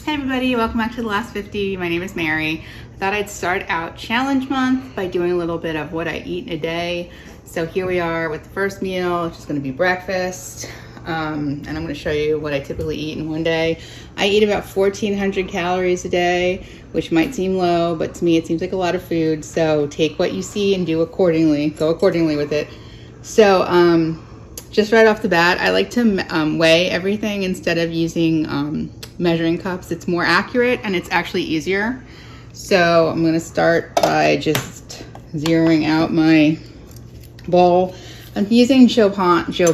Hey everybody, welcome back to The Last 50. My name is Mary. I thought I'd start out challenge month by doing a little bit of what I eat in a day. So here we are with the first meal, which is going to be breakfast. And I'm going to show you what I typically eat in one day. I eat about 1,400 calories a day, which might seem low, but to me it seems like a lot of food. So take what you see and do accordingly. Go accordingly with it. So just right off the bat, I like to weigh everything instead of using measuring cups. It's more accurate and it's actually easier. So I'm going to start by just zeroing out my bowl. I'm using Chobani.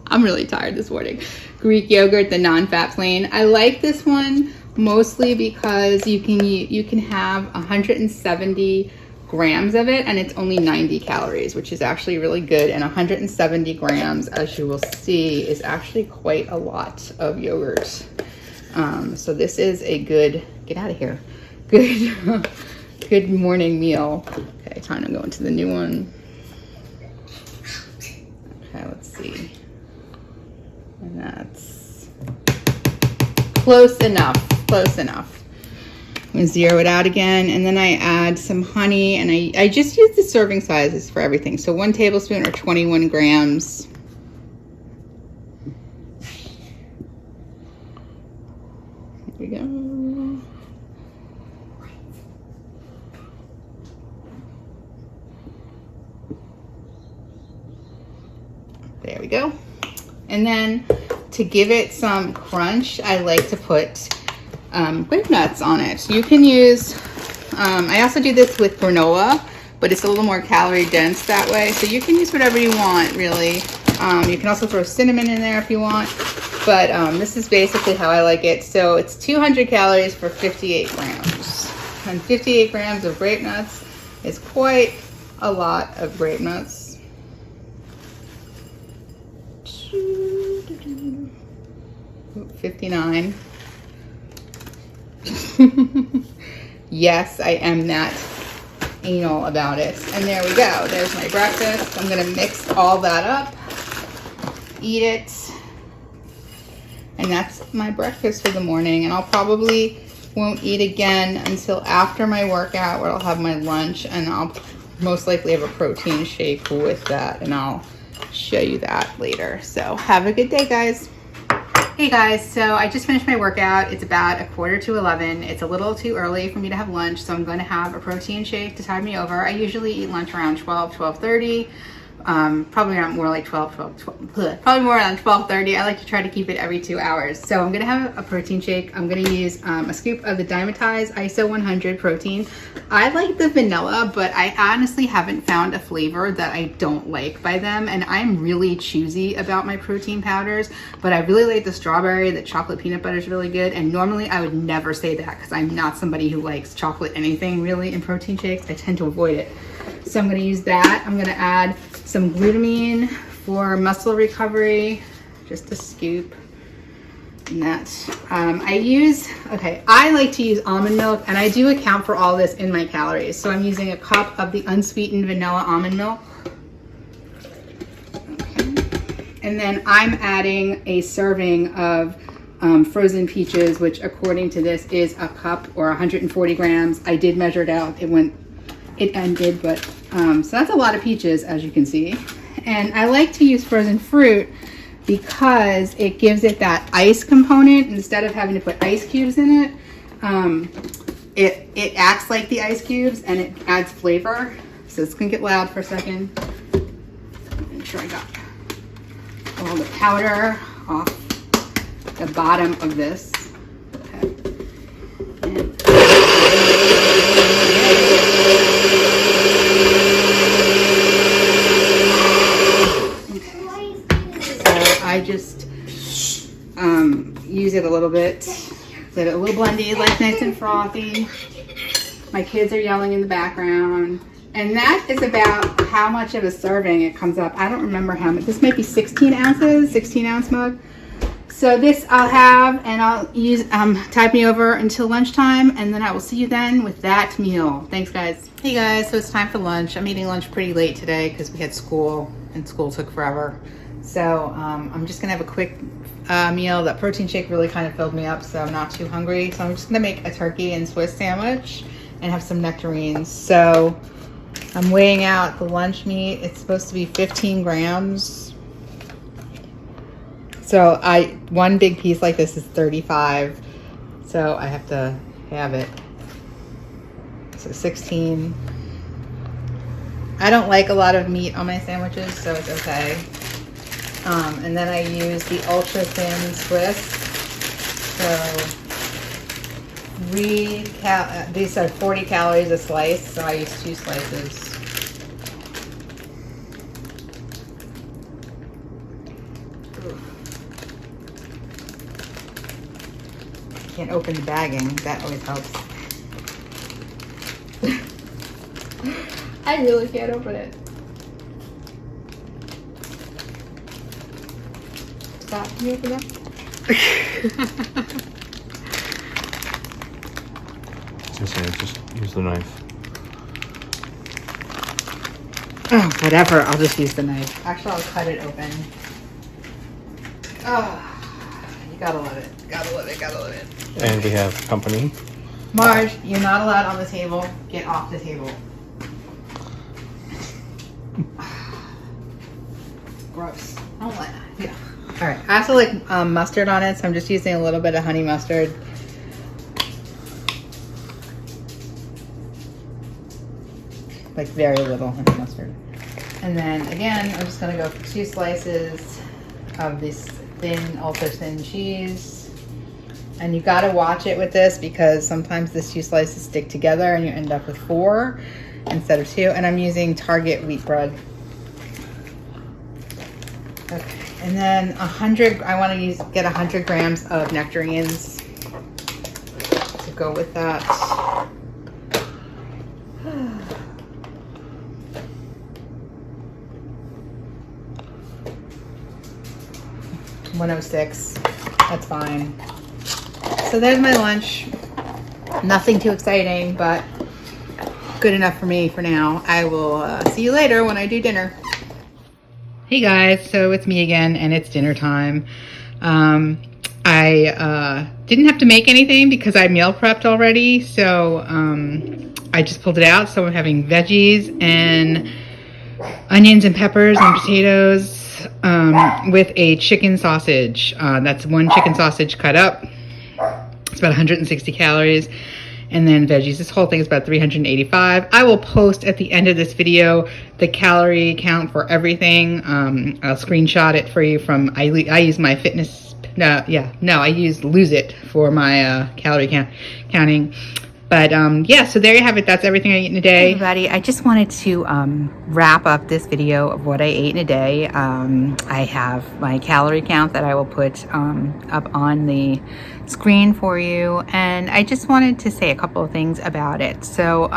I'm really tired this morning. Greek yogurt, the non-fat plain. I like this one mostly because you can have 170 grams of it and it's only 90 calories, which is actually really good. And 170 grams, as you will see, is actually quite a lot of yogurt. So this is a good, get out of here, good morning meal. Okay, time to go into the new one. Okay, let's see. And that's close enough. I'm gonna zero it out again, and then I add some honey, and I just use the serving sizes for everything. So 1 tablespoon or 21 grams. Here we go. There we go. And then to give it some crunch, I like to put grape nuts on it. You can use, I also do this with granola, but it's a little more calorie dense that way. So you can use whatever you want, really. You can also throw cinnamon in there if you want, but this is basically how I like it. So it's 200 calories for 58 grams. And 58 grams of grape nuts is quite a lot of grape nuts. 59. Yes, I am that anal about it. And there we go. There's my breakfast. I'm going to mix all that up, eat it, and that's my breakfast for the morning. And I'll probably won't eat again until after my workout, where I'll have my lunch, and I'll most likely have a protein shake with that, and I'll show you that later. So have a good day, guys. Hey guys, so I just finished my workout. It's about 11:45. It's a little too early for me to have lunch, so I'm going to have a protein shake to tide me over. I usually eat lunch around 12:30. Probably around more like 12, probably more around 12:30. I like to try to keep it every 2 hours. So I'm gonna have a protein shake. I'm gonna use a scoop of the Dimetized ISO 100 protein. I like the vanilla, but I honestly haven't found a flavor that I don't like by them. And I'm really choosy about my protein powders, but I really like the strawberry. The chocolate peanut butter is really good. And normally I would never say that because I'm not somebody who likes chocolate anything really in protein shakes. I tend to avoid it. So I'm gonna use that. I'm gonna add some glutamine for muscle recovery, just a scoop. And that, I like to use almond milk, and I do account for all this in my calories. So I'm using a cup of the unsweetened vanilla almond milk. Okay. And then I'm adding a serving of frozen peaches, which according to this is a cup or 140 grams. I did measure it out. It ended, but so that's a lot of peaches, as you can see. And I like to use frozen fruit because it gives it that ice component instead of having to put ice cubes in it. It acts like the ice cubes and it adds flavor. So it's gonna get loud for a second. Make sure I got all the powder off the bottom of this. Okay. I just use it a little bit, let it a little blendy, like nice and frothy. My kids are yelling in the background. And that is about how much of a serving it comes up. I don't remember how much. This might be 16 ounces, 16 ounce mug. So this I'll have, and I'll use, tide me over until lunchtime, and then I will see you then with that meal. Thanks, guys. Hey guys, so it's time for lunch. I'm eating lunch pretty late today because we had school, and school took forever. So I'm just gonna have a quick meal. That protein shake really kind of filled me up, so I'm not too hungry. So I'm just gonna make a turkey and Swiss sandwich and have some nectarines. So I'm weighing out the lunch meat. It's supposed to be 15 grams. So one big piece like this is 35. So I have to have it. So 16. I don't like a lot of meat on my sandwiches, so it's okay. And then I use the ultra thin Swiss. So these are 40 calories a slice, so I use 2 slices. Can't open the bagging, that always helps. I really can't open it. Stop, can you open that? Just use the knife. Oh, whatever, I'll just use the knife. Actually, I'll cut it open. Oh, you gotta love it. Gotta love it, gotta love it. And we have company. Marge, you're not allowed on the table. Get off the table. Gross. I don't like that. Yeah. All right. I also like mustard on it, so I'm just using a little bit of honey mustard. Like very little honey mustard. And then again, I'm just gonna go for 2 slices of this thin, ultra thin cheese. And you gotta watch it with this because sometimes the 2 slices stick together and you end up with 4 instead of 2. And I'm using Target wheat bread. Okay, and then 100. I want to get 100 grams of nectarines to go with that. 106. That's fine. So there's my lunch. Nothing too exciting, but good enough for me for now. I will see you later when I do dinner. Hey guys, so it's me again and it's dinner time. I didn't have to make anything because I meal prepped already, so I just pulled it out. So I'm having veggies and onions and peppers and potatoes with a chicken sausage. That's 1 chicken sausage cut up. It's about 160 calories. And then veggies. This whole thing is about 385. I will post at the end of this video the calorie count for everything. I'll screenshot it for you from, I use my fitness, I use Lose It for my calorie counting. But yeah, so there you have it. That's everything I eat in a day. Hey everybody, I just wanted to wrap up this video of what I ate in a day. I have my calorie count that I will put up on the screen for you. And I just wanted to say a couple of things about it. So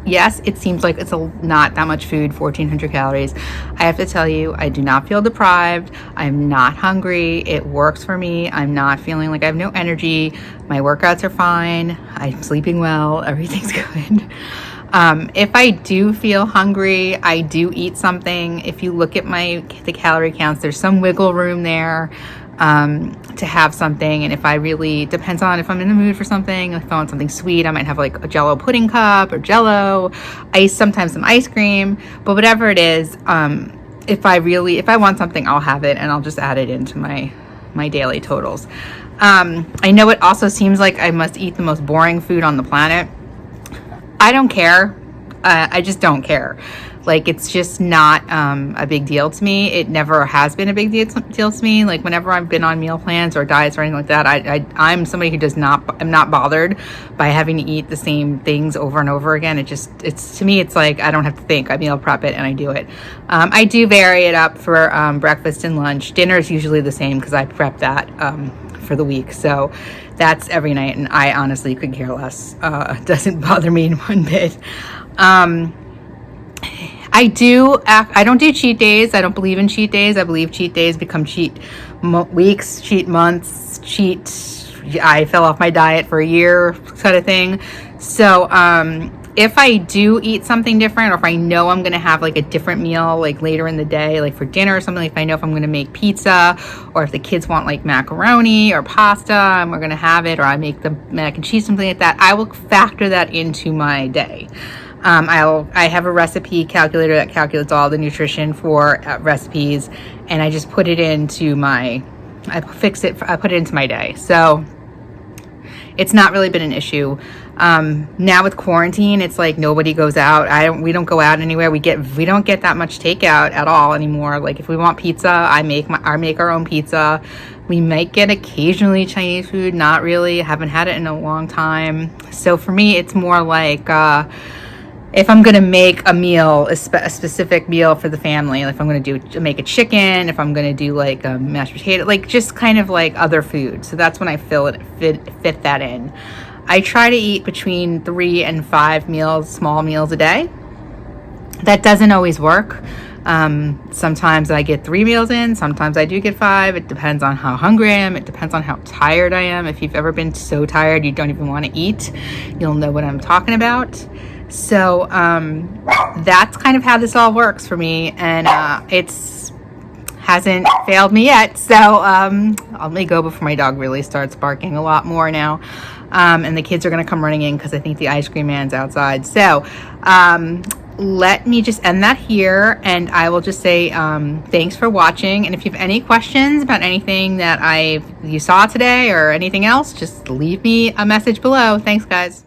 yes, it seems like it's not that much food, 1,400 calories. I have to tell you, I do not feel deprived. I'm not hungry. It works for me. I'm not feeling like I have no energy. My workouts are fine. I'm sleeping well. Everything's good. If I do feel hungry, I do eat something. If you look at the calorie counts, there's some wiggle room there to have something. And if I really, depends on if I'm in the mood for something, if I want something sweet, I might have like a Jello pudding cup or Jello, sometimes some ice cream, but whatever it is, if I want something, I'll have it and I'll just add it into my daily totals. I know it also seems like I must eat the most boring food on the planet. I don't care. I just don't care. Like, it's just not a big deal to me. It never has been a big deal to me. Like, whenever I've been on meal plans or diets or anything like that, I'm somebody who I'm not bothered by having to eat the same things over and over again. To me, it's like, I don't have to think. I meal prep it and I do it. I do vary it up for breakfast and lunch. Dinner is usually the same because I prep that for the week. So that's every night. And I honestly could care less. It doesn't bother me in one bit. I don't do cheat days. I don't believe in cheat days. I believe cheat days become cheat weeks, cheat months, I fell off my diet for a year kind of thing. So if I do eat something different, or if I know I'm gonna have like a different meal like later in the day, like for dinner or something, if I know if I'm gonna make pizza, or if the kids want like macaroni or pasta and we're gonna have it, or I make the mac and cheese, something like that, I will factor that into my day. I have a recipe calculator that calculates all the nutrition for recipes, and I just put it into I put it into my day. So it's not really been an issue. Now with quarantine, it's like nobody goes out. We don't go out anywhere. We don't get that much takeout at all anymore. Like if we want pizza, I make our own pizza. We might get occasionally Chinese food, not really. Haven't had it in a long time. So for me, it's more like, if I'm gonna make a meal, a specific meal for the family, like if I'm gonna make a chicken, if I'm gonna do like a mashed potato, like just kind of like other food. So that's when I fit that in. I try to eat between 3 and 5 meals, small meals a day. That doesn't always work. Sometimes I get 3 meals in, sometimes I do get 5. It depends on how hungry I am. It depends on how tired I am. If you've ever been so tired you don't even want to eat, you'll know what I'm talking about. So that's kind of how this all works for me, and it's hasn't failed me yet. So I'll let go before my dog really starts barking a lot more now, and the kids are going to come running in because I think the ice cream man's outside. So let me just end that here, and I will just say thanks for watching, and if you have any questions about anything that you saw today or anything else, just leave me a message below. Thanks, guys.